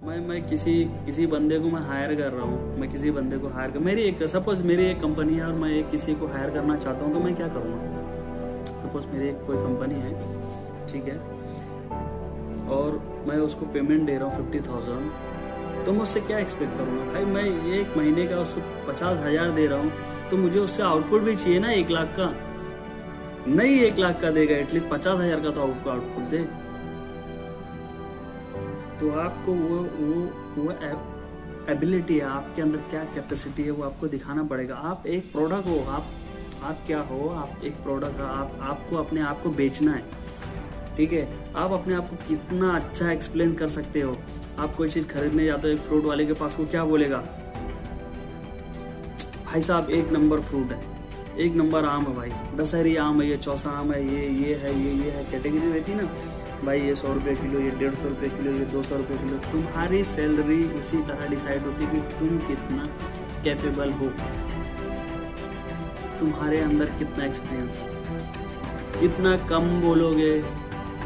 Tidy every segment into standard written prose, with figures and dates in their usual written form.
मैं किसी बंदे को मैं हायर कर रहा हूँ, मैं किसी बंदे को हायर कर, सपोज मेरी एक कंपनी है और मैं किसी को हायर करना चाहता हूँ, तो मैं क्या करूँगा। सपोज मेरी कोई कंपनी है, ठीक है, और मैं उसको पेमेंट दे रहा हूँ 50,000, तो मैं उससे क्या एक्सपेक्ट करूँगा भाई। मैं एक महीने का उसको 50,000 दे रहा हूँ, तो मुझे उससे आउटपुट भी चाहिए ना 1 लाख का। नहीं 1 लाख का देगा, एटलीस्ट 50,000 का तो आउटपुट दे। तो आपको वो एबिलिटी है, आपके अंदर क्या कैपेसिटी है वो आपको दिखाना पड़ेगा। आप एक प्रोडक्ट हो, आप क्या हो, आप एक प्रोडक्ट हो, आपको अपने आप को बेचना है, ठीक है। आप अपने आप को कितना अच्छा एक्सप्लेन कर सकते हो। आप कोई चीज खरीदने जाते हो, एक फ्रूट वाले के पास, वो क्या बोलेगा, भाई साहब 1 नंबर फ्रूट है, 1 नंबर आम है भाई, दशहरी आम है, ये चौसा आम है, ये है कैटेगरी रहती ना भाई, ये 100 रुपये किलो, ये 150 रुपये किलो, ये 200 रुपये किलो। तुम्हारी सैलरी उसी तरह डिसाइड होती है कि तुम कितना कैपेबल हो, तुम्हारे अंदर कितना एक्सपीरियंस है। जितना कम बोलोगे,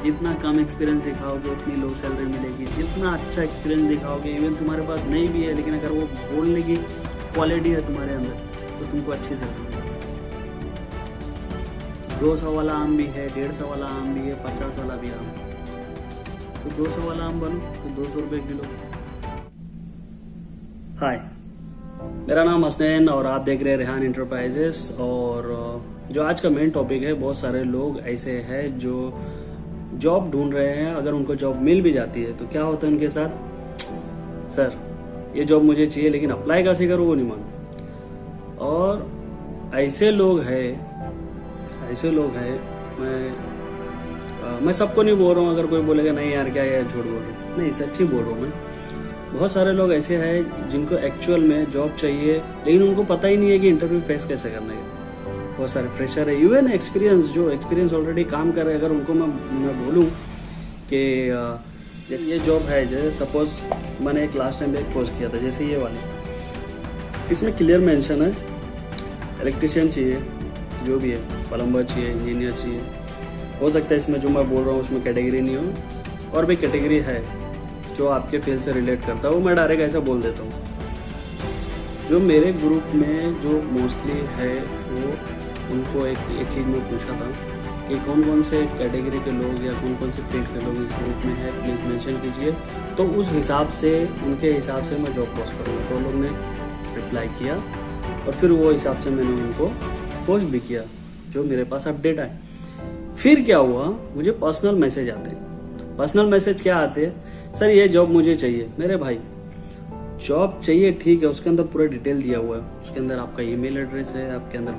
जितना कम एक्सपीरियंस दिखाओगे, उतनी लो सैलरी मिलेगी। जितना अच्छा एक्सपीरियंस दिखाओगे, इवन तुम्हारे पास नहीं भी है, लेकिन अगर वो बोलने की क्वालिटी है तुम्हारे अंदर, तो तुमको अच्छी सैलरी मिलेगी। 200 वाला आम भी है, 150 वाला आम भी है, 50 वाला भी आम है। तो 200 वाला आम बनो तो 200 रुपये किलो। हाय, मेरा नाम हसनैन और आप देख रहे हैं रेहान इंटरप्राइजेस। और जो आज का मेन टॉपिक है, बहुत सारे लोग ऐसे हैं जो जॉब ढूंढ रहे हैं। अगर उनको जॉब मिल भी जाती है तो क्या होता है उनके साथ, सर ये जॉब मुझे चाहिए लेकिन अप्लाई कैसे करूँ, वो नहीं मालूम। और ऐसे लोग हैं, मैं सबको नहीं बोल रहा हूँ। अगर कोई बोलेगा नहीं यार क्या यार झूठ बोल रहा हूँ, नहीं सच्ची बोल रहा हूँ मैं। बहुत सारे लोग ऐसे हैं जिनको एक्चुअल में जॉब चाहिए, लेकिन उनको पता ही नहीं है कि इंटरव्यू फेस कैसे करना है। बहुत सारे फ्रेशर है, इवन एक्सपीरियंस ऑलरेडी काम कर रहे हैं। अगर उनको मैं बोलूँ कि जैसे ये जॉब है, जैसे सपोज मैंने एक लास्ट टाइम एक पोस्ट किया था, जैसे ये वाली, इसमें क्लियर मेंशन है इलेक्ट्रिशियन चाहिए, जो भी है, प्लम्बर चाहिए, इंजीनियर चाहिए। हो सकता है इसमें जो मैं बोल रहा हूँ उसमें कैटेगरी नहीं हो, और भी कैटेगरी है जो आपके फील्ड से रिलेट करता है, वो मैं डायरेक्ट ऐसा बोल देता हूँ। जो मेरे ग्रुप में जो मोस्टली है, वो उनको एक चीज़ में पूछा था कि कौन कौन से कैटेगरी के लोग या कौन कौन से फील्ड के लोग इस ग्रुप में है, प्लीज़ मेंशन कीजिए। तो उस हिसाब से, उनके हिसाब से मैं जॉब पोस्ट करूँगा। तो लोग ने रिप्लाई किया और फिर वो हिसाब से मैंने उनको पोस्ट भी किया, जो मेरे पास अपडेट आए। फिर क्या हुआ, मुझे पर्सनल मैसेज आते हैं। पर्सनल मैसेज क्या आते हैं, सर ये जॉब मुझे चाहिए। मेरे भाई जॉब चाहिए ठीक है, उसके अंदर पूरा डिटेल दिया हुआ है, उसके अंदर आपका ईमेल एड्रेस है, आपके अंदर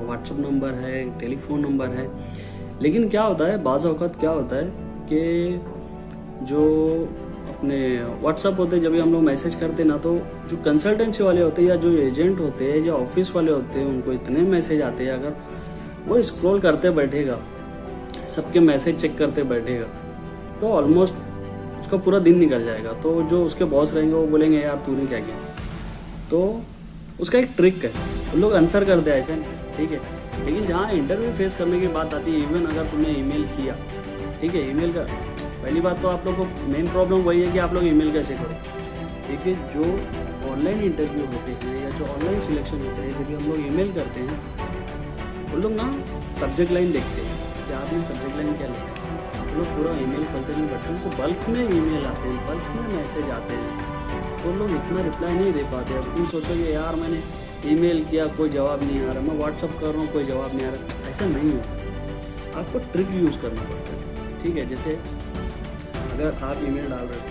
व्हाट्सएप नंबर है, टेलीफोन नंबर है। लेकिन क्या होता है, बाज़ औक़ात क्या होता है कि जो अपने व्हाट्सएप होते हैं, जब भी हम लोग मैसेज करते हैं ना, तो जो कंसल्टेंसी वाले होते हैं या जो एजेंट होते हैं, जो ऑफिस वाले होते हैं, उनको इतने मैसेज आते हैं। अगर वो स्क्रॉल करते बैठेगा, सबके मैसेज चेक करते बैठेगा, तो ऑलमोस्ट उसका पूरा दिन निकल जाएगा। तो जो उसके बॉस रहेंगे वो बोलेंगे यार तूने क्या किया। तो उसका एक ट्रिक है, वो लोग आंसर करते हैं ऐसे, ठीक है। लेकिन जहाँ इंटरव्यू फेस करने की बात आती है, इवन अगर तुमने ईमेल किया, ठीक है, ईमेल का पहली बात तो आप लोग को मेन प्रॉब्लम वही है कि आप लोग ईमेल कैसे करो, ठीक है। जो ऑनलाइन इंटरव्यू होते हैं या जो ऑनलाइन सिलेक्शन होते हैं, जब हम लोग ईमेल करते हैं, वो लोग ना सब्जेक्ट लाइन देखते हैं कि आपने सब्जेक्ट लाइन क्या लिखा है। वो लोग पूरा ईमेल खोलते नहीं बैठते, उनको बल्क में ईमेल आते हैं, बल्क में मैसेज आते हैं, तो लोग इतना रिप्लाई नहीं दे पाते। अब तुम सोचोगे यार मैंने ईमेल किया कोई जवाब नहीं आ रहा, मैं व्हाट्सअप कर रहा हूँ कोई जवाब नहीं आ रहा, ऐसा नहीं होता। आपको ट्रिक यूज़ करना पड़ता है, ठीक है। जैसे अगर आप ईमेल डाल रहे हो,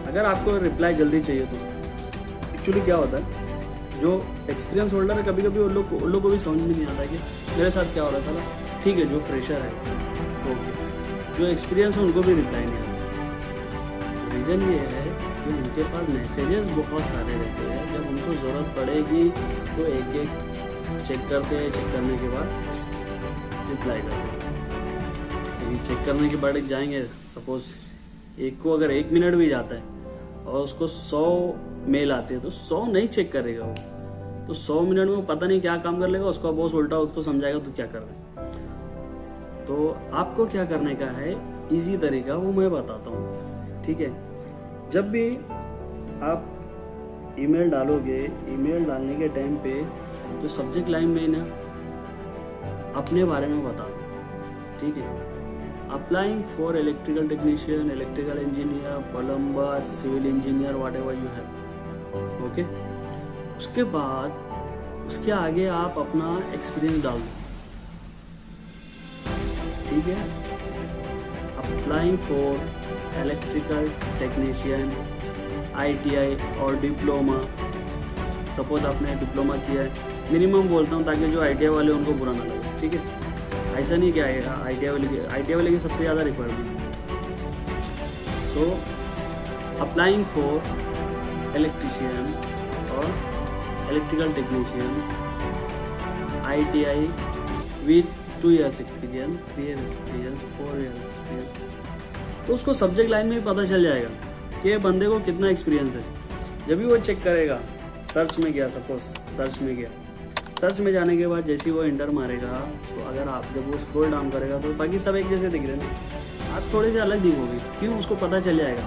अगर आपको रिप्लाई जल्दी चाहिए तो एक्चुअली क्या होता है, जो एक्सपीरियंस होल्डर है, कभी कभी उन लोग को भी समझ में नहीं आता कि मेरे साथ क्या हो रहा था। ठीक है, जो फ्रेशर है ओके, जो एक्सपीरियंस है उनको भी रिप्लाई नहीं आता। रीज़न ये है कि उनके पास मैसेजेस बहुत सारे रहते हैं, जब उनको ज़रूरत पड़ेगी तो एक एक चेक करते हैं, चेक करने के बाद रिप्लाई करते हैं। चेक करने के बाद जाएंगे, सपोज एक को अगर 1 मिनट भी जाता है और उसको 100 मेल आते हैं, तो 100 नहीं चेक करेगा वो, तो 100 मिनट में वो पता नहीं क्या काम कर लेगा, उसका बॉस उल्टा उसको समझाएगा तू क्या कर रहा है। तो आपको क्या करने का है, इजी तरीका वो मैं बताता हूँ, ठीक है। जब भी आप ईमेल डालोगे, ईमेल डालने के टाइम पे जो सब्जेक्ट लाइन में ना अपने बारे में बता दो, ठीक है। Applying for electrical technician, electrical engineer, plumber, civil engineer, whatever you have, okay. उसके बाद उसके आगे आप अपना एक्सपीरियंस डाल दो, ठीक है। Applying for electrical technician, ITI और डिप्लोमा, सपोज आपने डिप्लोमा किया है, मिनिमम बोलता हूँ ताकि जो ITI वाले उनको बुरा ना लगे, ठीक है। ऐसा नहीं क्या ITI वाले की सबसे ज़्यादा रिक्वायरमेंट। तो अप्लाइंग फॉर इलेक्ट्रीशियन और electrical technician, ITI with 2 years experience, 3 years experience, 4 years experience, तो उसको सब्जेक्ट लाइन में ही पता चल जाएगा कि बंदे को कितना एक्सपीरियंस है। जब भी वो चेक करेगा, सर्च में गया, सपोज सर्च में गया, सर्च में जाने के बाद जैसे ही वो इंटर मारेगा, तो अगर आप जब वो स्क्रॉल डाउन करेगा तो बाकी सब एक जैसे दिख रहे हैं, आप थोड़े से अलग दिखोगे, क्यों, उसको पता चल जाएगा।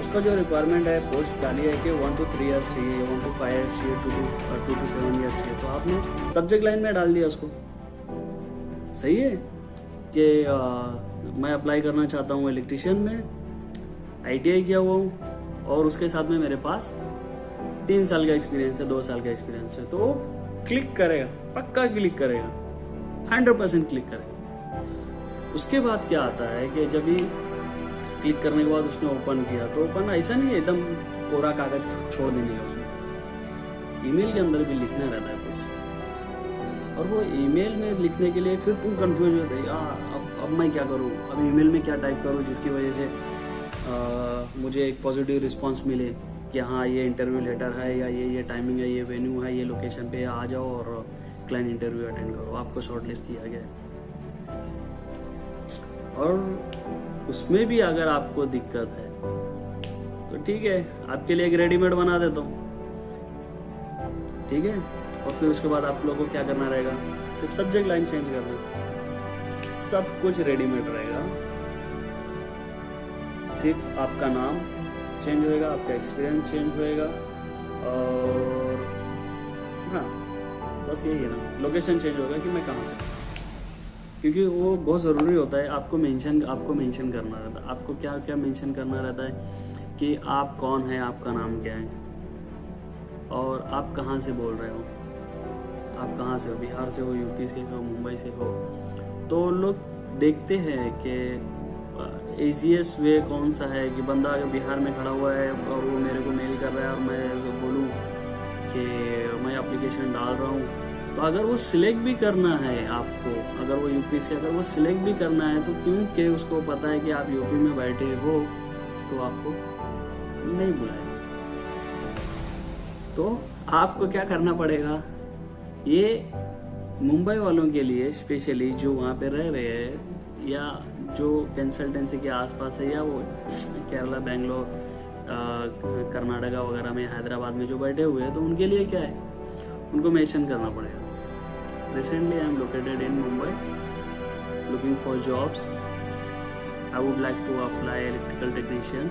उसका जो रिक्वायरमेंट है, पोस्ट डाली है कि 1 to 3 years चाहिए, 1 to 5 years चाहिए, 2 to 7 years चाहिए, तो आपने सब्जेक्ट लाइन में डाल दिया उसको। सही है कि मैं अप्लाई करना चाहता हूँ इलेक्ट्रिशियन में, ITI किया हुआ हूँ और उसके साथ में मेरे पास 3 साल का एक्सपीरियंस है, 2 साल का एक्सपीरियंस है, तो वो क्लिक करेगा, पक्का क्लिक करेगा, 100% क्लिक करेगा। उसके बाद क्या आता है कि जब भी क्लिक करने के बाद उसने ओपन किया, तो ओपन ऐसा नहीं है एकदम कोरा कागज छोड़ देने का, उसमें ईमेल के अंदर भी लिखना रहता है कुछ, और वो ईमेल में लिखने के लिए फिर तुम कंफ्यूज होते हैं, अब मैं क्या करूँ, अब ईमेल में क्या टाइप करूँ जिसकी वजह से मुझे एक पॉजिटिव रिस्पांस मिले कि हाँ ये इंटरव्यू लेटर है, या ये टाइमिंग है, ये वेन्यू है, ये लोकेशन पे आ जाओ और क्लाइंट इंटरव्यू अटेंड करो, आपको शॉर्टलिस्ट किया गया है। और उसमें भी अगर आपको दिक्कत है तो ठीक है, आपके लिए एक रेडीमेड बना देता हूँ, ठीक है। और फिर उसके बाद आप लोगों को क्या करना रहेगा, सिर्फ सब्जेक्ट लाइन चेंज करना, सब कुछ रेडीमेड रहेगा, सिर्फ आपका नाम चेंज होएगा, आपका एक्सपीरियंस चेंज होएगा, और हाँ बस यही है ना, लोकेशन चेंज होगा कि मैं कहाँ से, क्योंकि वो बहुत ज़रूरी होता है। आपको मेंशन करना रहता है, आपको क्या क्या मेंशन करना रहता है कि आप कौन है, आपका नाम क्या है, और आप कहाँ से बोल रहे हो, आप कहाँ से हो, बिहार से हो, यूपी से हो, मुंबई से हो, तो लोग देखते हैं कि ईजीएस्ट वे कौन सा है कि बंदा अगर बिहार में खड़ा हुआ है और वो मेरे को मेल कर रहा है और मैं बोलूँ कि मैं एप्लीकेशन डाल रहा हूँ, तो अगर वो सिलेक्ट भी करना है आपको, अगर वो यूपी से अगर वो सिलेक्ट भी करना है, तो क्योंकि उसको पता है कि आप यूपी में बैठे हो तो आपको नहीं बुलाएगा। तो आपको क्या करना पड़ेगा, ये मुंबई वालों के लिए स्पेशली जो वहाँ पे रह रहे हैं या जो कंसल्टेंसी के आसपास है, या वो केरला, बेंगलोर, कर्नाटका वगैरह में, हैदराबाद में जो बैठे हुए हैं, तो उनके लिए क्या है, उनको मेंशन करना पड़ेगा। Recently I am located in Mumbai, looking for jobs, I would like to apply electrical technician,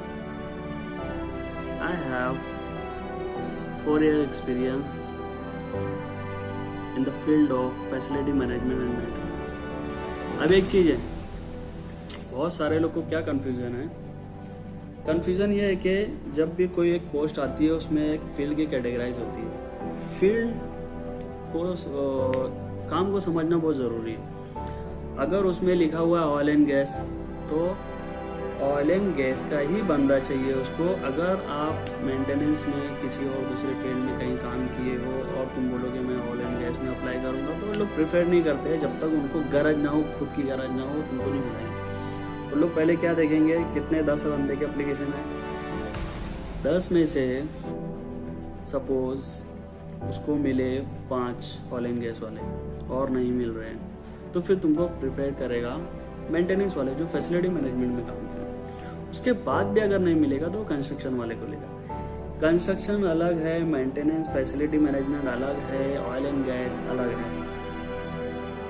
I have 4 year experience in the field of facility management and maintenance। अब एक चीज़ है, बहुत सारे लोग को क्या कंफ्यूजन है, कंफ्यूजन ये है कि जब भी कोई एक पोस्ट आती है उसमें एक फील्ड की कैटेगराइज होती है, फील्ड को काम को समझना बहुत ज़रूरी है। अगर उसमें लिखा हुआ है ऑयल एंड गैस, तो ऑयल एंड गैस का ही बंदा चाहिए उसको। अगर आप मेंटेनेंस में किसी और दूसरे फील्ड में कहीं काम किए हो और तुम बोलोगे मैं ऑयल एंड गैस में अप्लाई करूंगा, तो लोग प्रेफर नहीं करते जब तक उनको गरज ना हो, खुद की गरज ना हो, तुमको नहीं बुलाएंगे। वो लोग पहले क्या देखेंगे, कितने 10 बंदे के एप्लीकेशन है, 10 में से सपोज उसको मिले 5 ऑयल एंड गैस वाले और नहीं मिल रहे हैं, तो फिर तुमको प्रिपेयर करेगा मेंटेनेंस वाले जो फैसिलिटी मैनेजमेंट में काम करें। उसके बाद भी अगर नहीं मिलेगा तो कंस्ट्रक्शन वाले को लेगा। कंस्ट्रक्शन अलग है, मेंटेनेंस फैसिलिटी मैनेजमेंट अलग है, ऑयल एंड गैस अलग है।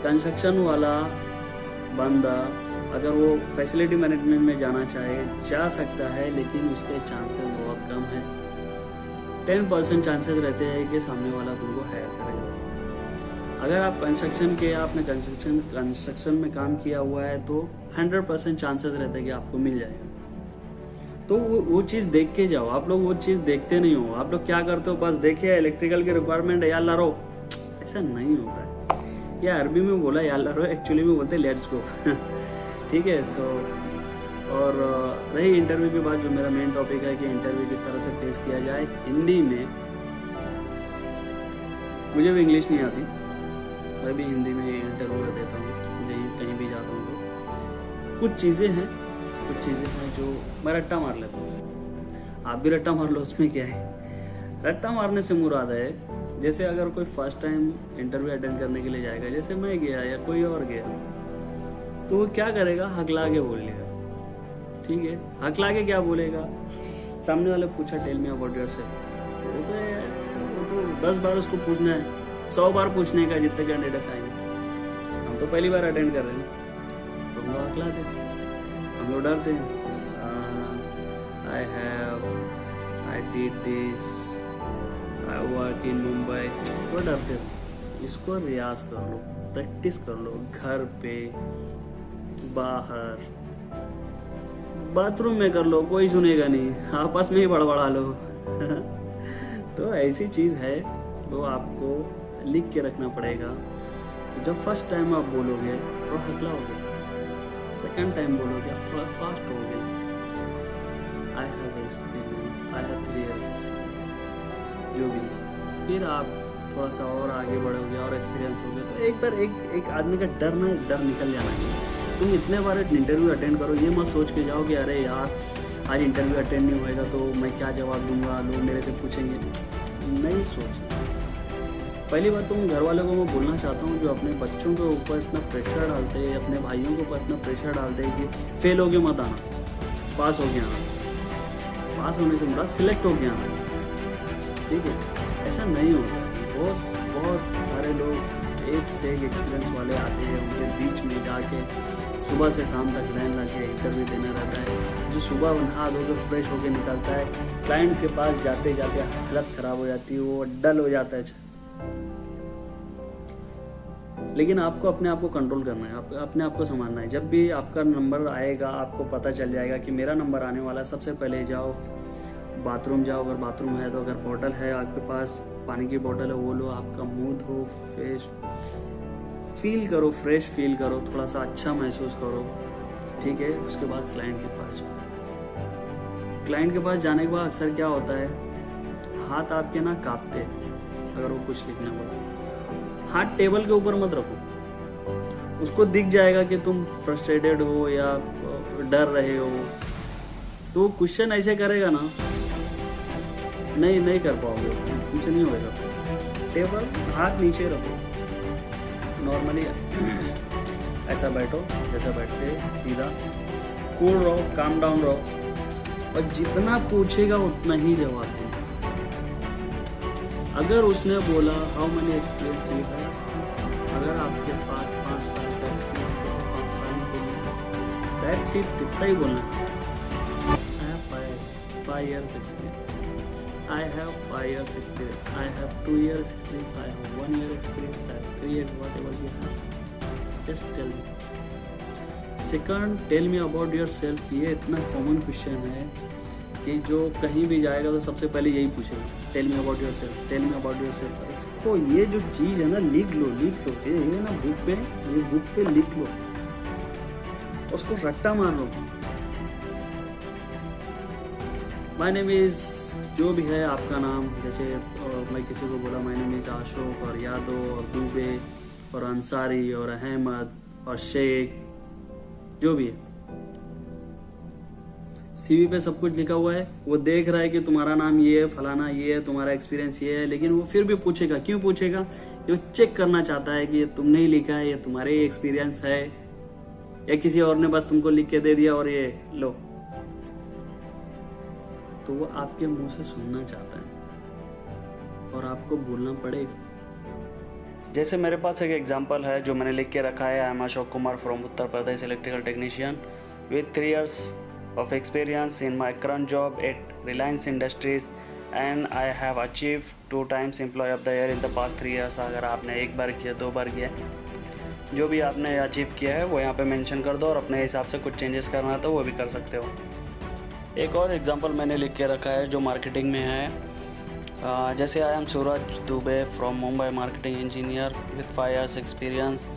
कंस्ट्रक्शन वाला बंदा अगर वो फैसिलिटी मैनेजमेंट में जाना चाहे जा सकता है, लेकिन उसके चांसेस बहुत कम है। 10% चांसेस रहते हैं कि सामने वाला तुमको हायर करेगा। अगर आप कंस्ट्रक्शन के आपने कंस्ट्रक्शन में काम किया हुआ है तो 100% चांसेस रहते हैं कि आपको मिल जाएगा। तो वो चीज़ देख के जाओ। आप लोग वो चीज़ देखते नहीं हो। आप लोग क्या करते हो, बस देखिए इलेक्ट्रिकल की रिक्वायरमेंट है यार ला रो, ऐसा नहीं होता है। या अरबी में बोला यार ला रो, एक्चुअली में बोलते लेट्स गो। ठीक है। सो और रही इंटरव्यू की बात, जो मेरा मेन टॉपिक है कि इंटरव्यू किस तरह से फेस किया जाए हिंदी में। मुझे भी इंग्लिश नहीं आती, मैं भी हिंदी में इंटरव्यू देता हूँ, कहीं भी जाता हूँ तो कुछ चीज़ें हैं जो मैं रट्टा मार लेता हूँ। आप भी रट्टा मार लो, उसमें क्या है। रट्टा मारने से मुराद है, जैसे अगर कोई फर्स्ट टाइम इंटरव्यू अटेंड करने के लिए जाएगा, जैसे मैं गया या कोई और गया, तो वो क्या करेगा, हकला के बोल लेगा। ठीक है, हकला के क्या बोलेगा, सामने वाले पूछा टेल मी अबाउट योरसेल्फ, वो तो 10 बार उसको पूछना है, 100 बार पूछने का जितने कैंडिडेट्स आएंगे। हम तो पहली बार अटेंड कर रहे हैं तो हम लोग हकलाते हैं, हम लोग डरते हैं। I did this, I work in Mumbai, तो डरते हो। इसको रियाज कर लो, प्रैक्टिस कर लो, घर पे, बाहर, बाथरूम में कर लो, कोई सुनेगा नहीं, आपस में ही बड़बड़ा लो। तो ऐसी चीज है वो आपको लिख के रखना पड़ेगा। तो जब फर्स्ट टाइम आप बोलोगे थोड़ा हकलाओगे, सेकंड टाइम बोलोगे आप थोड़ा फास्ट होगे। I have experience, I have 3 years experience, जो भी। फिर आप थोड़ा सा और आगे बढ़ोगे और एक्सपीरियंस होगे तो एक बार एक आदमी का डर निकल जाना चाहिए। तुम इतने बार इंटरव्यू अटेंड करो, ये मत सोच के जाओ कि अरे यार आज इंटरव्यू अटेंड नहीं होएगा तो मैं क्या जवाब दूंगा, लोग मेरे से पूछेंगे। नहीं सोचना। पहली बात तो मैं घर वालों को मैं बोलना चाहता हूँ, जो अपने बच्चों के ऊपर इतना प्रेशर डालते हैं, अपने भाइयों के ऊपर इतना प्रेशर डालते हैं कि फेल हो के मत आना, पास हो के आना। पास होने से मुराद सिलेक्ट हो के आना। ठीक है, ऐसा नहीं होता। बहुत सारे लोग एक से एक एक्सपीरियंस वाले आते हैं, उनके बीच में जाके सुबह से शाम तक लाइन लगे इंटरव्यू देना रहता है। जो सुबह नहा धो के फ्रेश होके निकलता है, क्लाइंट के पास जाते जाते हालत खराब हो जाती है, वो डल हो जाता है। लेकिन आपको अपने आप को कंट्रोल करना है, अपने आप को संभालना है। जब भी आपका नंबर आएगा, आपको पता चल जाएगा कि मेरा नंबर आने वाला है, सबसे पहले जाओ बाथरूम जाओ, अगर बाथरूम है तो, अगर बॉटल है आपके पास, पानी की बॉटल है वो लो, आपका मुंह धो, फेस फील करो, फ्रेश फील करो, थोड़ा सा अच्छा महसूस करो। ठीक है, उसके बाद क्लाइंट के पास जाओ। क्लाइंट के पास जाने के बाद अक्सर क्या होता है, हाथ आपके ना कांपते अगर वो कुछ लिखने बोला। हाथ टेबल के ऊपर मत रखो, उसको दिख जाएगा कि तुम फ्रस्ट्रेटेड हो या डर रहे हो, तो क्वेश्चन ऐसे करेगा ना, नहीं कर पाओगे, तुमसे नहीं होगा। टेबल हाथ नीचे रखो, नॉर्मली ऐसा बैठो जैसा बैठते, सीधा कूल रहो, काम डाउन रहो, और जितना पूछेगा उतना ही जवाब दो। अगर उसने बोला हाउ मेनी एक्सपीरियंस यू है, अगर आपके पास 5 साल का एक्सपीरियंस है, 5 साल के दैट्स इट, कितना ही बोलना। I have 5 years experience. I have 5 years experience. I have 2 years experience. I have 1 year experience. I have 3 years. Whatever you have, just tell me. Second, tell me about yourself. ये इतना common question है कि जो कहीं भी जाएगा तो सबसे पहले यही पूछेगा, tell me about yourself, tell me about yourself. इसको ये जो चीज़ है ना, लिख लो। ये ना बुक पे लिख लो, उसको रट्टा मार लो। माय नेम इज़, जो भी है आपका नाम, जैसे मैं किसी को बोला माय नेम इज़ अशोक और यादव और दुबे और अंसारी और अहमद और शेख, जो भी है, सीवी पे सब कुछ लिखा हुआ है। वो देख रहा है कि तुम्हारा नाम ये है, फलाना ये है, तुम्हारा एक्सपीरियंस ये है, लेकिन वो फिर भी पूछेगा। क्यों पूछेगा? वो चेक करना चाहता है कि ये तुमने ही लिखा है, ये तुम्हारे ही एक्सपीरियंस है, या किसी और ने बस तुमको लिख के दे दिया और ये लो। तो वो आपके मुंह से सुनना चाहता है और आपको बोलना पड़ेगा। जैसे मेरे पास एक एग्जांपल है जो मैंने लिख के रखा है, I am Ashok Kumar from Uttar Pradesh, electrical technician with 3 years of experience in my current job at Reliance Industries, and I have achieve 2 times employee of the year in the past 3 years। अगर आपने एक बार किया, 2 बार किया, जो भी आपने अचीव किया है वो यहाँ पे मेंशन कर दो और अपने हिसाब से कुछ चेंजेस करना है तो वो भी कर सकते हो। एक और एग्जांपल मैंने लिख के रखा है जो मार्केटिंग में है। जैसे I am Suraj Dubey from Mumbai, marketing engineer with 5 years experience.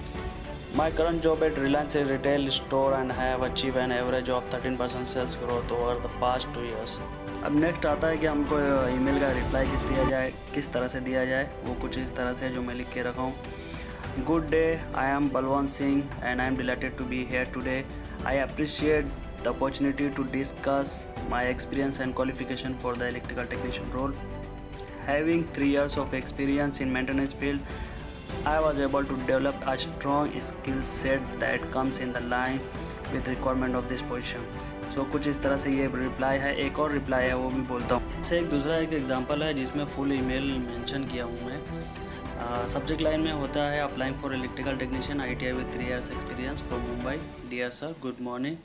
My current job at Reliance retail store and have achieve an average of 13% sales growth over the past 2 years। अब नेक्स्ट आता है कि हमको ईमेल का रिप्लाई किस तरह से दिया जाए। वो कुछ इस तरह से जो मैं लिख के रखा हूँ। Good day, I am Balwant Singh and I am delighted to be here today. I appreciate the opportunity to discuss my experience and qualification for the electrical technician role. Having 3 years of experience in maintenance field, I was able to develop a strong skill set that comes in the line with requirement of this position. So कुछ इस तरह से ये reply है। एक और reply है वो भी बोलता हूँ। इससे एक दूसरा एक एग्जांपल है जिसमें फुल ईमेल मेंशन किया हूँ मैं। सब्जेक्ट लाइन में होता है applying for electrical technician ITI with 3 years experience from Mumbai. Dear sir, good morning.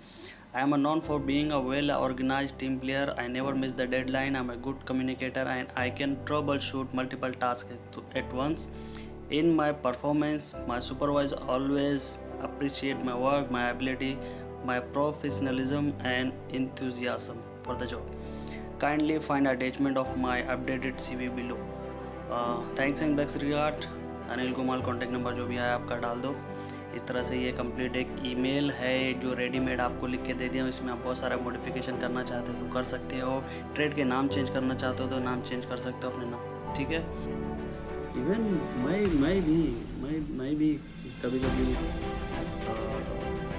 I am known for being a well organised team player. I never miss the deadline. I am a good communicator and I can troubleshoot multiple task at once. In my performance my supervisor always appreciate my work, my ability, my professionalism and enthusiasm for the job. Kindly find attachment of my updated CV below. Thanks and best regard Anil Kumar. Contact number जो भी है आपका डाल दो। इस तरह से ये कंप्लीट एक ईमेल है जो रेडीमेड आपको लिख के दे दिया। इसमें आप बहुत सारा मॉडिफिकेशन करना चाहते हो तो कर सकते हो। ट्रेड के नाम चेंज करना चाहते हो तो नाम चेंज कर सकते हो अपने नाम, ठीक है। इवन मैं भी कभी कभी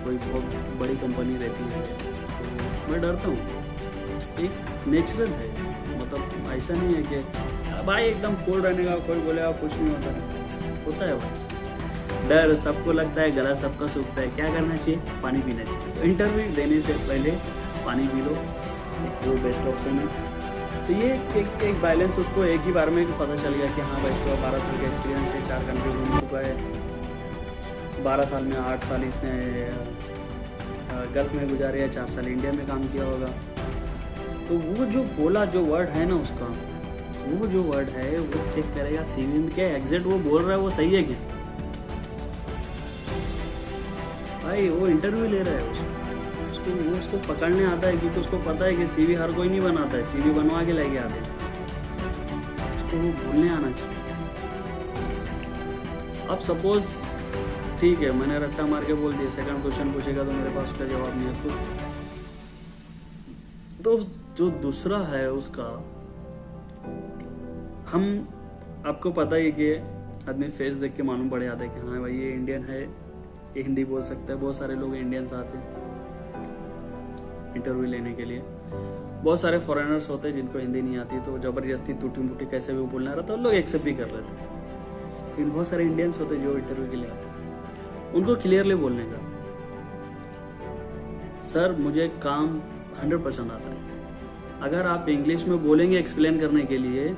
कोई बहुत बड़ी कंपनी रहती है तो मैं डरता हूँ। एक नेचुरल है, मतलब ऐसा नहीं है कि भाई एकदम कोल्ड रहने का कोई बोलेगा कुछ नहीं होता है भाई। डर सबको लगता है, गला सबका सूखता है। क्या करना चाहिए? पानी पीना चाहिए। तो इंटरव्यू देने से पहले पानी पी लो, वो बेस्ट ऑप्शन है। तो ये एक बैलेंस उसको एक ही बार में पता चल गया कि हाँ भाई इसको 12 साल का एक्सपीरियंस है, 4 कंट्री घूम चुका है, 12 साल में 8 साल इसने गल्फ में गुजारे है, 4 साल इंडिया में काम किया होगा। तो वो जो बोला जो वर्ड है ना उसका, वो जो वर्ड है वो चेक करेगा CV में क्या एग्जैक्ट वो बोल रहा है वो सही है क्या। भाई वो इंटरव्यू ले रहा है, उसको पकड़ने आता है क्योंकि उसको पता है कि CV हर कोई नहीं बनाता है, CV बनवा के लेके आते हैं। उसको वो बोलने आना चाहिए। अब सपोज ठीक है मैंने रट्टा मार के बोल दिया, सेकंड क्वेश्चन पूछेगा तो मेरे पास उसका जवाब नहीं है तो जो दूसरा है उसका हम आपको पता ही कि आदमी फेस देख के मालूम पड़ जाता है कि हाँ भाई ये इंडियन है, ये हिंदी बोल सकता है। बहुत सारे लोग इंडियंस आते हैं इंटरव्यू लेने के लिए। बहुत सारे फॉरेनर्स होते हैं जिनको हिंदी नहीं आती तो जबरदस्ती टूटी मुटी कैसे भी बोलना रहता है, लोग एक्सेप्ट भी कर लेते हैं। लेकिन बहुत सारे इंडियंस होते हैं जो इंटरव्यू के लिए आते हैं, उनको क्लियरली बोलने का, सर मुझे काम 100% आता है। अगर आप इंग्लिश में बोलेंगे एक्सप्लेन करने के लिए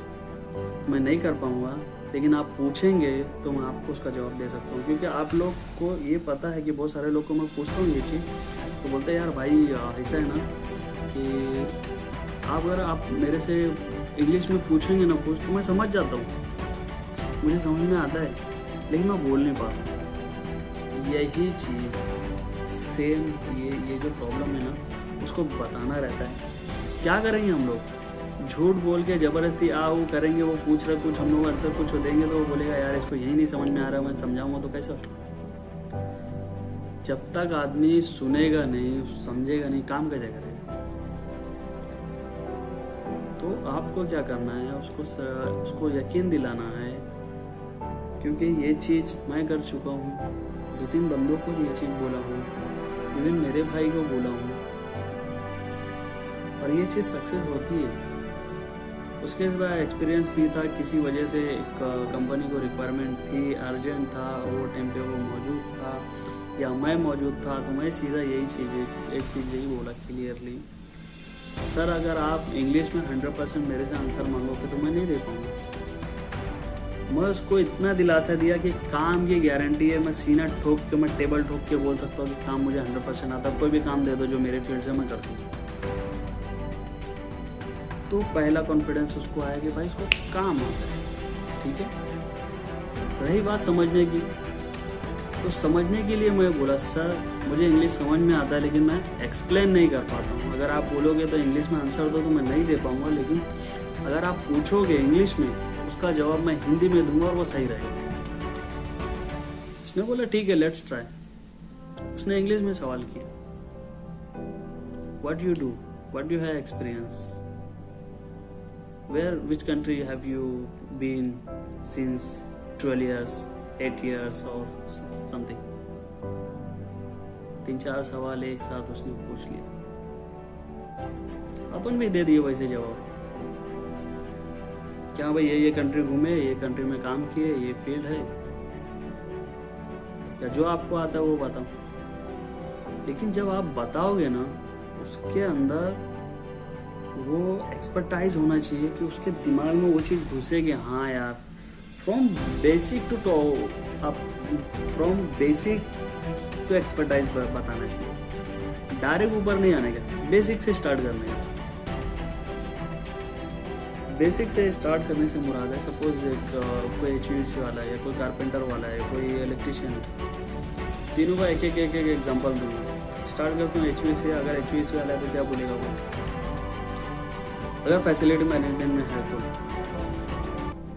मैं नहीं कर पाऊंगा, लेकिन आप पूछेंगे तो मैं आपको उसका जवाब दे सकता हूँ। क्योंकि आप लोग को ये पता है कि बहुत सारे लोग को मैं पूछता हूँ ये चीज़ तो बोलते हैं यार भाई ऐसा है ना कि अगर आप मेरे से इंग्लिश में पूछेंगे ना तो मैं समझ जाता हूँ, मुझे समझ में आता है, लेकिन मैं बोल नहीं पाता। यही चीज़ सेम ये जो प्रॉब्लम है ना उसको बताना रहता है। क्या करेंगे हम लोग? झूठ बोल के जबरदस्ती वो करेंगे, वो पूछ रहे कुछ, हम लोग आंसर कुछ देंगे तो वो बोलेगा यार इसको यही नहीं समझ में आ रहा, मैं समझाऊंगा तो कैसे। जब तक आदमी सुनेगा नहीं, समझेगा नहीं, काम कैसे करेगा। तो आपको क्या करना है, उसको यकीन दिलाना है। क्योंकि ये चीज़ मैं कर चुका हूँ, 2-3 बंदों को ये चीज़ बोला हूँ, इवन मेरे भाई को बोला हूँ, और ये चीज़ सक्सेस होती है। उसके बाद एक्सपीरियंस नहीं था, किसी वजह से एक कंपनी को रिक्वायरमेंट थी, अर्जेंट था, वो टाइम पे वो मौजूद था या मैं मौजूद था, तो मैं सीधा एक चीज़ यही बोला क्लियरली, सर अगर आप इंग्लिश में 100% मेरे से आंसर मांगोगे तो मैं नहीं दे पाऊँगा। मैं उसको इतना दिलासा दिया कि काम की गारंटी है, मैं सीना ठोक के, मैं टेबल ठोक के बोल सकता हूँ कि काम मुझे 100% आता है। कोई भी काम दे दो जो मेरे फील्ड से मैं कर दूँ। तो पहला कॉन्फिडेंस उसको आया कि भाई इसको काम आता है। ठीक है, रही बात समझने की, तो समझने के लिए मैं बोला सर मुझे इंग्लिश समझ में आता है लेकिन मैं एक्सप्लेन नहीं कर पाता हूँ। अगर आप बोलोगे तो इंग्लिश में आंसर दो तो मैं नहीं दे पाऊँगा, लेकिन अगर आप पूछोगे इंग्लिश में उसका जवाब मैं हिंदी में दूंगा और वो सही रहेगा। उसने बोला ठीक है लेट्स ट्राई। उसने इंग्लिश में सवाल किया, what you do, what you have experience, where which country have you been since 12 years, 8 years और समथिंग। 3-4 सवाल एक साथ उसने पूछ लिया, अपन भी दे दिए वैसे जवाब। क्या भाई ये कंट्री घूमे, ये कंट्री में काम किए, ये फील्ड है, या जो आपको आता है वो बताओ। लेकिन जब आप बताओगे ना उसके अंदर वो एक्सपर्टाइज होना चाहिए कि उसके दिमाग में वो चीज़ घुसे कि हाँ यार from basic to top, from basic to expertise बताना चाहिए। डायरेक्ट ऊपर नहीं आने का, बेसिक से स्टार्ट करने का। बेसिक से स्टार्ट करने से मुराद है सपोज कोई HVAC वाला है, कोई कारपेंटर वाला है, कोई इलेक्ट्रिशियन है, तीनों का एक एग्जांपल दूंगा। स्टार्ट करते हैं HVAC से। अगर HVAC वाला है तो क्या बोलेगा वो, अगर फैसिलिटी मैनेजमेंट में है तो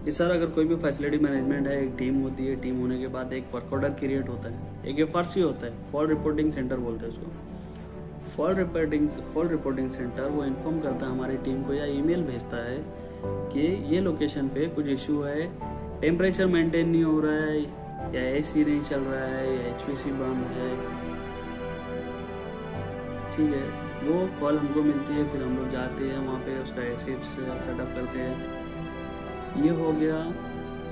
कि सर अगर कोई भी फैसिलिटी मैनेजमेंट है, एक टीम होती है, टीम होने के बाद एक वर्क ऑर्डर क्रिएट होता है, एक FRC होता है, फॉल्ट रिपोर्टिंग सेंटर बोलते हैं उसको। फॉल्ट रिपोर्टिंग सेंटर वो इन्फॉर्म करता है हमारी टीम को या ईमेल भेजता है कि ये लोकेशन पे कुछ इशू है, टेम्परेचर मेंटेन नहीं हो रहा है, या AC नहीं चल रहा है, या HVAC बंद है। ठीक है, वो कॉल हमको मिलती है, फिर हम लोग जाते हैं वहाँ पे उसका एसिड सेटअप करते हैं। ये हो गया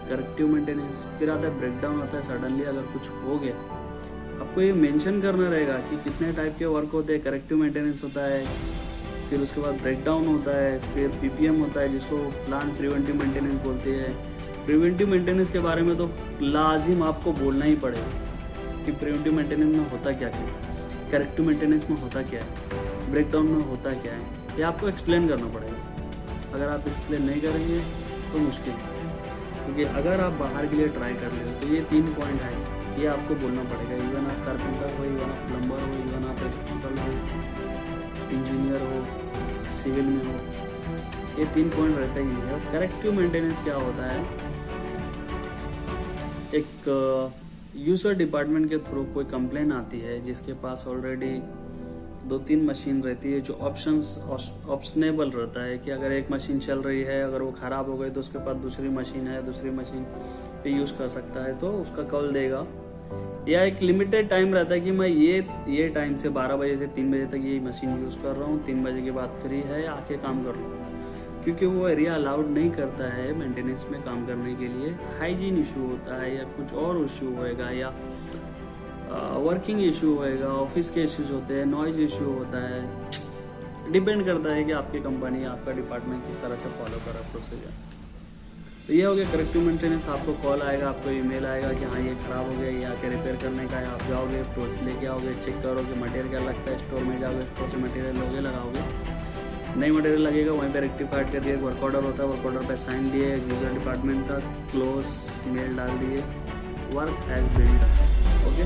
करेक्टिव मेंटेनेंस। फिर आता है ब्रेकडाउन, आता है सडनली अगर कुछ हो गया आपको ये मेंशन करना रहेगा कि कितने टाइप के वर्क होते हैं। करेक्टिव मेंटेनेंस होता है, फिर उसके बाद ब्रेकडाउन होता है, फिर PPM होता है जिसको प्लांट प्रिवेंटिव मेंटेनेंस बोलते हैं। प्रिवेंटिव मेंटेनेंस के बारे में तो लाजिम आपको बोलना ही पड़ेगा कि प्रिवेंटिव मेंटेनेंस में होता क्या है, करेक्टिव मेंटेनेंस में होता क्या है, ब्रेकडाउन में होता क्या है, ये आपको एक्सप्लेन करना पड़ेगा। अगर आप एक्सप्लेन नहीं करेंगे तो मुश्किल है, क्योंकि अगर आप बाहर के लिए ट्राई कर रहे हो तो ये 3 पॉइंट है, ये आपको बोलना पड़ेगा। इवन आप कारपेंटर हो, इवन आप प्लम्बर हो, इवन आप इलेक्ट्रिकल हो, इंजीनियर हो, सिविल में हो, ये 3 पॉइंट रहता ही नहीं है। करेक्टिव मेंटेनेंस क्या होता है, एक यूजर डिपार्टमेंट के थ्रू कोई कंप्लेन आती है जिसके पास ऑलरेडी 2-3 मशीन रहती है जो ऑप्शनेबल रहता है कि अगर एक मशीन चल रही है, अगर वो ख़राब हो गई तो उसके पास दूसरी मशीन है, दूसरी मशीन पे यूज़ कर सकता है, तो उसका कॉल देगा। या एक लिमिटेड टाइम रहता है कि मैं ये टाइम से 12 बजे से 3 बजे तक ये मशीन यूज़ कर रहा हूँ, 3 बजे के बाद फ्री है, आके काम कर लो। क्योंकि वो एरिया अलाउड नहीं करता है मेंटेनेंस में काम करने के लिए। हाइजीन इशू होता है या कुछ और इशू होएगा, या वर्किंग इशू होएगा, ऑफिस के इश्यूज होते हैं, नॉइज इशू होता है। डिपेंड करता है कि आपकी कंपनी, आपका डिपार्टमेंट किस तरह से फॉलो कर रहा है प्रोसीजर। तो ये हो गया करेक्टिव मेंटेनेंस। आपको कॉल आएगा, आपको ईमेल आएगा कि हाँ ये ख़राब हो गया, ये आके रिपेयर करने का है। आप जाओगे, टूल्स लेके आओगे, चेक करोगे मटेरियल क्या लगता है, स्टोर में जाओगे, स्टोर से मटेरियल लोगे, लगाओगे, नई मटेरियल लगेगा, वहीं पे रेक्टिफाइड करके एक वर्क ऑर्डर होता है, वर्क ऑर्डर पे साइन लिए, यूजर डिपार्टमेंट का क्लोज मेल डाल दिए, work has been done. Okay,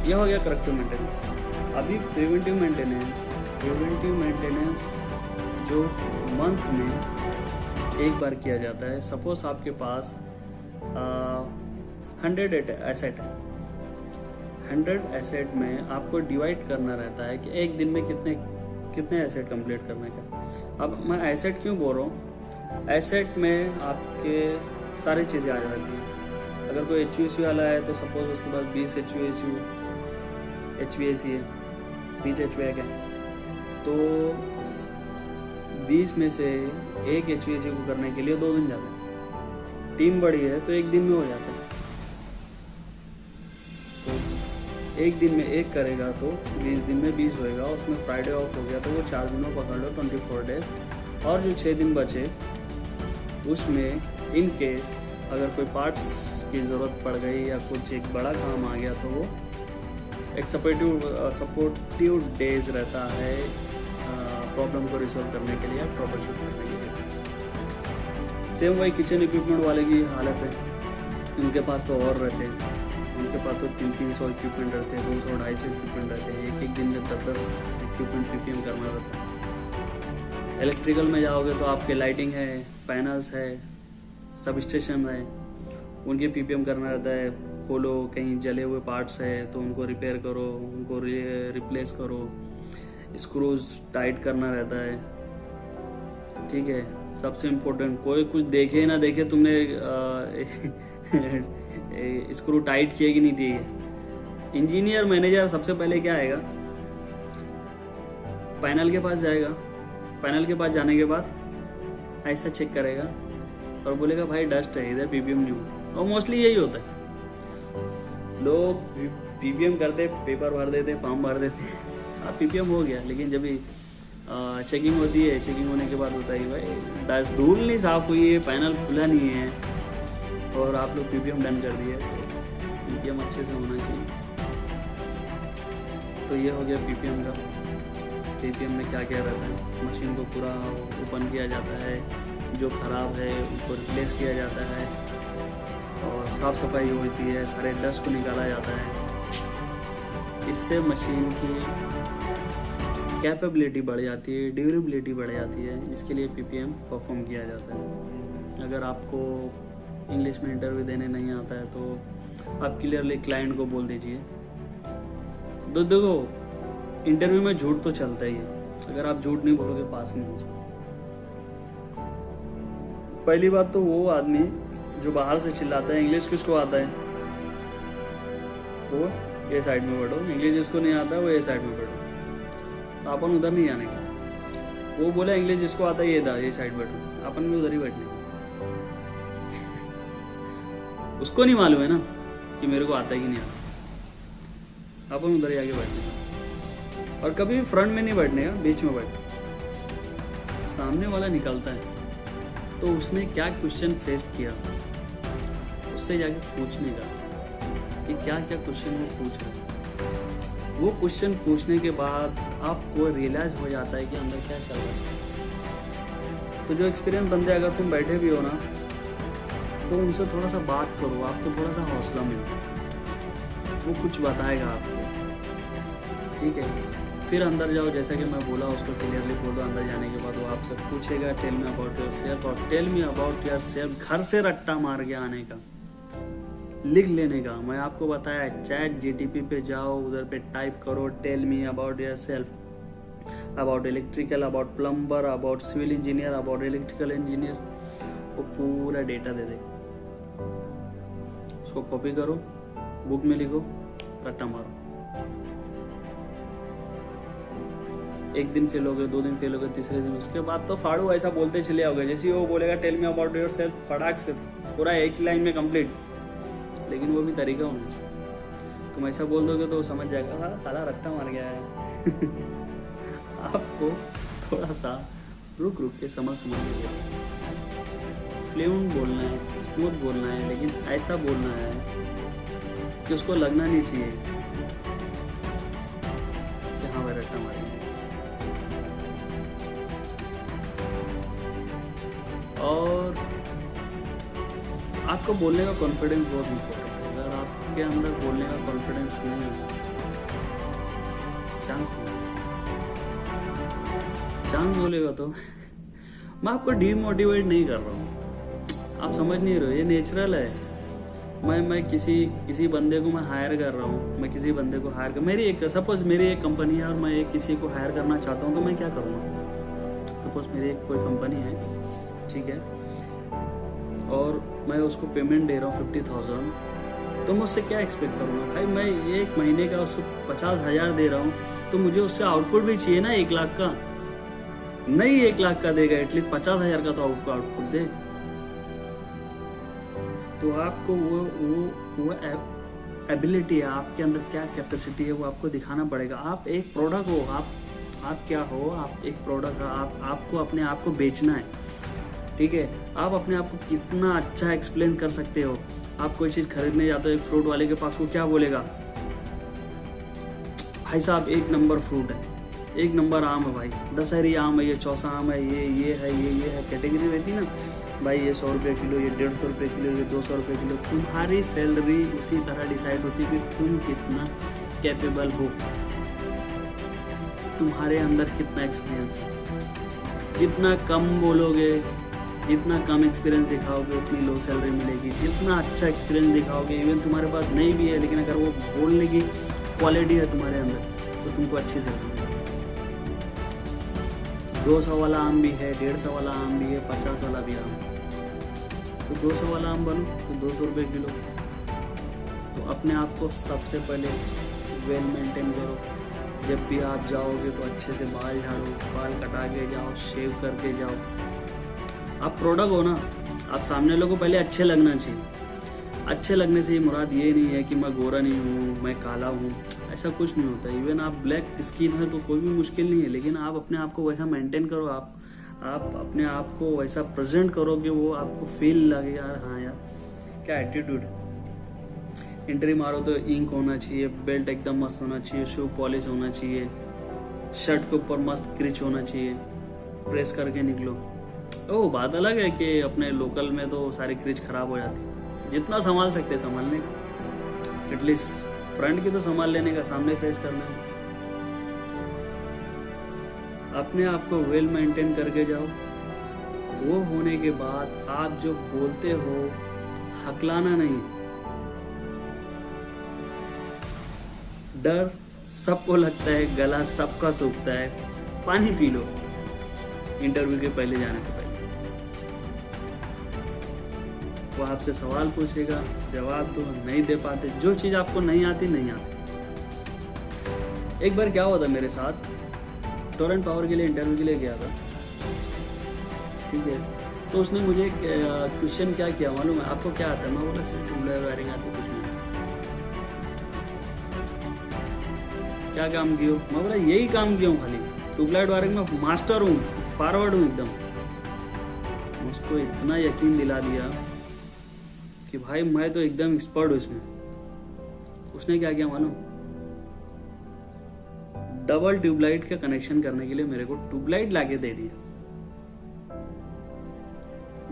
यह हो गया करेक्टिव मेंटेनेंस। अभी प्रिवेंटिव मेंटेनेंस जो मंथ में एक बार किया जाता है। सपोज आपके पास 100 एसेट है, 100 एसेट में आपको डिवाइड करना रहता है कि एक दिन में कितने एसेट कंप्लीट करने का। अब मैं एसेट क्यों बोल रहा हूँ, एसेट में आपके सारी चीज़ें आ जाती हैं। अगर कोई HVAC वाला है तो सपोज उसके पास 20 HVAC है, 20 HVAC है, तो 20 में से एक HVAC को करने के लिए 2 दिन जाते हैं। टीम बड़ी है तो 1 दिन में हो जाता है। तो 1 दिन में 1 करेगा तो 20 दिन में 20 होएगा, उसमें फ्राइडे ऑफ हो गया तो वो 4 दिनों पकड़ लो, 24 डेज। और जो 6 दिन बचे उसमें इन केस अगर कोई पार्ट्स की ज़रूरत पड़ गई या कुछ एक बड़ा काम आ गया तो वो एक सपोर्टिव डेज रहता है प्रॉब्लम को रिजॉल्व करने के लिए या ट्रबल शूट करने के लिए। सेम वही किचन इक्विपमेंट वाले की हालत है, उनके पास तो और रहते हैं, उनके पास तो 300 इक्विपमेंट रहते हैं, 200-250 इक्विपमेंट रहते हैं, एक दिन में 10 इक्विपमेंट पीपीएम करना रहता है। इलेक्ट्रिकल में जाओगे तो आपके लाइटिंग है, पैनल्स है, सब स्टेशन है, उनके पीपीएम करना रहता है। खोलो, कहीं जले हुए पार्ट्स है तो उनको रिपेयर करो, उनको रिप्लेस करो, स्क्रूज टाइट करना रहता है। ठीक है, सबसे इम्पोर्टेंट, कोई कुछ देखे ना देखे तुमने स्क्रू टाइट किए कि नहीं दिए। इंजीनियर मैनेजर सबसे पहले क्या आएगा, पैनल के पास जाएगा, पैनल के पास जाने के बाद ऐसा चेक करेगा और बोलेगा भाई डस्ट है, इधर पीपीएम नहीं हुआ। और मोस्टली यही होता है, लोग पीपीएम करते, पेपर भर देते, फॉर्म भर देते, हाँ पीपीएम हो गया, लेकिन जब भी चेकिंग होती है, चेकिंग होने के बाद होता है भाई डस्ट, धूल नहीं साफ हुई है, पैनल खुला नहीं है और आप लोग पीपीएम डन कर दिए। तो पीपीएम अच्छे से होना चाहिए। तो ये हो गया पीपीएम का। पीपीएम में क्या क्या रहता है, मशीन को पूरा ओपन किया जाता है, जो ख़राब है उसको रिप्लेस किया जाता है और साफ़ सफाई होती है, सारे डस्ट को निकाला जाता है। इससे मशीन की कैपेबिलिटी बढ़ जाती है, ड्यूरेबिलिटी बढ़ जाती है। इसके लिए पीपीएम परफॉर्म किया जाता है। अगर आपको इंग्लिश में इंटरव्यू देने नहीं आता है तो आप क्लियरली क्लाइंट को बोल दीजिए। देखो इंटरव्यू में झूठ तो चलता ही है, अगर आप झूठ नहीं बोलोगे पास नहीं हो सकते। पहली बात तो वो आदमी जो बाहर से चिल्लाता है, इंग्लिश किसको आता है वो ए साइड में बैठो, इंग्लिश जिसको नहीं आता है वो ए साइड में बैठो। तो अपन उधर नहीं जाने का। वो बोला इंग्लिश जिसको आता है ये साइड बैठो, अपन भी उधर ही बैठने का। उसको नहीं मालूम है ना कि मेरे को आता है कि नहीं आता, अपन उधर जाके बैठने का। और कभी भी फ्रंट में नहीं बैठने का, बीच में बैठ। सामने वाला निकलता है तो उसने क्या क्वेश्चन फेस किया, उससे जाके पूछने का कि क्या क्या क्वेश्चन वो पूछ रहे। वो क्वेश्चन पूछने के बाद आपको रियलाइज हो जाता है कि अंदर क्या चल रहा है। तो जो एक्सपीरियंस बंदे अगर तुम बैठे भी हो ना तो उनसे थोड़ा सा बात करो, आपको थोड़ा सा हौसला मिलता है, वो कुछ बताएगा आपको। ठीक है, फिर अंदर जाओ, जैसा कि मैं बोला उसको क्लियरली बोलो। अंदर जाने के बाद वो आपसे पूछेगा tell me about yourself, और tell me about yourself घर से रट्टा मार के आने का, लिख लेने का। मैं आपको बताया चैट जीटीपी पे जाओ, उधर पे टाइप करो tell me about yourself, about electrical, about plumber, about civil engineer, about electrical engineer, वो पूरा डेटा दे दे। उसको कॉपी करो, बुक में लिखो, रट्टा मारो। एक दिन फेल हो गए, 2 दिन फेल हो गए, तीसरे दिन उसके बाद तो फाड़ू ऐसा बोलते चले आओगे। जैसे वो बोलेगा tell me about yourself, फटाक से पूरा एक लाइन में कंप्लीट। लेकिन वो भी तरीका होना चाहिए। तुम ऐसा बोल दोगे तो वो समझ जाएगा हाँ साला रट्टा मार गया है। आपको थोड़ा सा रुक के समझ के फ्लुएंट बोलना है, स्मूथ बोलना है, लेकिन ऐसा बोलना है कि उसको लगना नहीं चाहिए कि हाँ भाई रट्टा मारेंगे। और आपको बोलने का कॉन्फिडेंस बहुत इम्पोर्टेंट है। अगर आपके अंदर बोलने का कॉन्फिडेंस नहीं है, चांस बोलेगा तो मैं आपको डीमोटिवेट नहीं कर रहा हूँ, आप समझ नहीं रहे हो, ये नेचुरल है। मैं किसी बंदे को मैं हायर कर रहा हूँ, मैं किसी बंदे को हायर कर, सपोज मेरी एक कंपनी है और मैं किसी को हायर करना चाहता हूँ, तो मैं क्या करूँगा। सपोज मेरी एक कोई कंपनी है, ठीक है, और मैं उसको पेमेंट दे रहा हूँ 50,000, तो मैं उससे क्या एक्सपेक्ट करूँगा। भाई मैं एक महीने का उसको 50,000 दे रहा हूँ, तो मुझे उससे आउटपुट भी चाहिए ना 1 लाख का। नहीं 1 लाख का देगा, एटलीस्ट 50,000 का तो आउटपुट दे। तो आपको वो एबिलिटी है, आपके अंदर क्या कैपेसिटी है वो आपको दिखाना पड़ेगा। आप एक प्रोडक्ट हो, आप क्या हो, आप एक प्रोडक्ट हो, आपको अपने आप को बेचना है। ठीक है, आप अपने आप को कितना अच्छा एक्सप्लेन कर सकते हो। आप कोई चीज खरीदने जाते हो, एक फ्रूट वाले के पास, वो क्या बोलेगा, भाई साहब 1 नंबर फ्रूट है, एक नंबर आम है भाई, दशहरी आम है, ये चौसा आम है, ये है, ये है, कैटेगरी रहती ना भाई, ये 100 रुपये किलो, ये 150 रुपये किलो, ये 200 रुपये किलो। तुम्हारी सैलरी उसी तरह डिसाइड होती है कि तुम कितना कैपेबल हो, तुम्हारे अंदर कितना एक्सपीरियंस है। जितना कम बोलोगे, जितना कम एक्सपीरियंस दिखाओगे, उतनी लो सैलरी मिलेगी। जितना अच्छा एक्सपीरियंस दिखाओगे, इवन तुम्हारे पास नहीं भी है, लेकिन अगर वो बोलने की क्वालिटी है तुम्हारे अंदर, तो तुमको अच्छी सैलरी मिलेगी। 200 वाला आम भी है, 150 वाला आम भी है, 50 वाला भी आम है। तो 200 वाला आम बनो तो 200 रुपये किलो। तो अपने आप को सबसे पहले वेल मेंटेन करो। जब भी आप जाओगे तो अच्छे से बाल झाड़ो, बाल कटा के जाओ, शेव करके जाओ। आप प्रोडक्ट हो ना, आप सामने लोगों को पहले अच्छे लगना चाहिए। अच्छे लगने से ये मुराद ये नहीं है कि मैं गोरा नहीं हूँ, मैं काला हूँ, ऐसा कुछ नहीं होता। इवन आप ब्लैक स्किन है तो कोई भी मुश्किल नहीं है, लेकिन आप अपने आप को वैसा मेंटेन करो, आप अपने आप को वैसा प्रेजेंट करो कि वो आपको फील लगे यार, हाँ यार क्या एटीट्यूड। एंट्री मारो तो इंक होना चाहिए, बेल्ट एकदम मस्त होना चाहिए, शू पॉलिश होना चाहिए, शर्ट के ऊपर मस्त क्रिच होना चाहिए, प्रेस करके निकलो। ओ बात अलग है कि अपने लोकल में तो सारी क्रिच खराब हो जाती है। जितना संभाल सकते संभालने का, एटलीस्ट फ्रंट की तो संभाल लेने का, सामने फेस करने का। अपने आप को वेल मेंटेन करके जाओ। वो होने के बाद आप जो बोलते हो, हकलाना नहीं। डर सबको लगता है, गला सबका सूखता है, पानी पी लो इंटरव्यू के पहले जाने से पहले। वो आपसे सवाल पूछेगा, जवाब तो नहीं दे पाते। जो चीज आपको नहीं आती नहीं आती। एक बार क्या हुआ था मेरे साथ, टोरेंट पावर के लिए इंटरव्यू के लिए गया था, ठीक है। तो उसने मुझे क्वेश्चन क्या किया मालूम है आपको? क्या आता है? मैं बोला सिर्फ ट्यूबलाइट वायरिंग आती, कुछ नहीं। क्या काम किया? मैं बोला यही काम किया हूँ, खाली ट्यूबलाइट वायरिंग में मास्टर हूँ, फॉरवर्ड हूँ एकदम। उसको इतना यकीन दिला दिया कि भाई मैं तो एकदम एक्सपर्ट हूँ इसमें। उसने क्या किया मालूम? डबल ट्यूबलाइट का कनेक्शन करने के लिए मेरे को ट्यूबलाइट लाके दे दिया।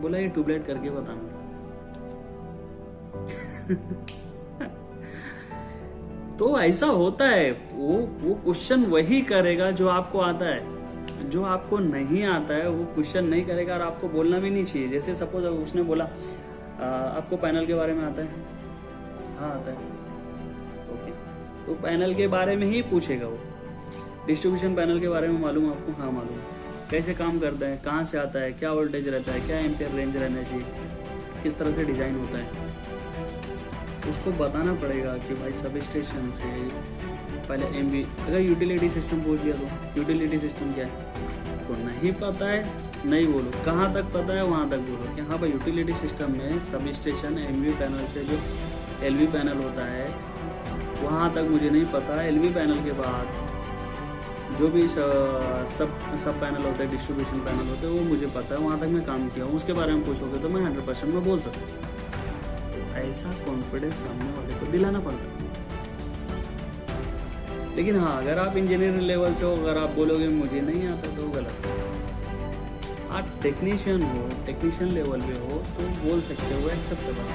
बोला ये ट्यूबलाइट करके बताऊंगा। तो ऐसा होता है, वो क्वेश्चन वही करेगा जो आपको आता है। जो आपको नहीं आता है वो क्वेश्चन नहीं करेगा, और आपको बोलना भी नहीं चाहिए। जैसे सपोज उसने बोला आपको पैनल के बारे में आता है? हाँ आता है। ओके, तो पैनल के बारे में ही पूछेगा वो। डिस्ट्रीब्यूशन पैनल के बारे में मालूम है आपको? हाँ मालूम है। कैसे काम करता है, कहाँ से आता है, क्या वोल्टेज रहता है, क्या एम्पियर रेंज रहना चाहिए, किस तरह से डिजाइन होता है, उसको बताना पड़ेगा कि भाई सब स्टेशन से पहले एमवी। अगर यूटिलिटी सिस्टम पूछ दिया तो यूटिलिटी सिस्टम क्या है तो नहीं पता है, नहीं बोलो। कहाँ तक पता है वहाँ तक बोलो कि हाँ भाई यूटिलिटी सिस्टम में सब स्टेशन एमवी पैनल से जो एलवी पैनल होता है वहाँ तक मुझे नहीं पता। एलवी पैनल के बाद जो भी सब पैनल होता है, डिस्ट्रीब्यूशन पैनल होते हैं, वो मुझे पता है, वहाँ तक मैं काम किया हूँ। उसके बारे में पूछोगे तो मैं 100% में बोल सकता हूँ। ऐसा कॉन्फिडेंस सामने वाले को दिलाना पड़ता है। लेकिन हाँ, अगर आप इंजीनियरिंग लेवल से हो, अगर आप बोलोगे मुझे नहीं आता तो गलत है। आप टेक्नीशियन हो, टेक्नीशियन लेवल पे हो तो बोल सकते हो, एक्सेप्टेबल।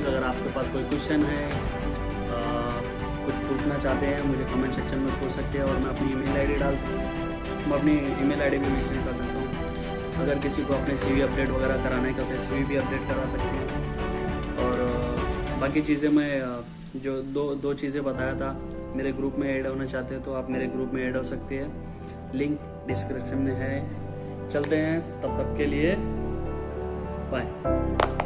अगर आपके पास कोई क्वेश्चन है, कुछ पूछना चाहते हैं, मुझे कमेंट सेक्शन में पूछ सकते हैं, और मैं अपनी ईमेल आईडी डाल सकता हूँ। मैं अपनी ईमेल आईडी भी मेंशन कर सकता हूँ। अगर किसी को अपने सीवी अपडेट वगैरह कराने का तो सीवी भी अपडेट करा सकते हैं। और बाकी चीज़ें मैं जो दो चीज़ें बताया था, मेरे ग्रुप में ऐड होना चाहते हैं तो आप मेरे ग्रुप में ऐड हो सकते हैं। लिंक डिस्क्रिप्शन में है। चलते हैं, तब तक के लिए बाय।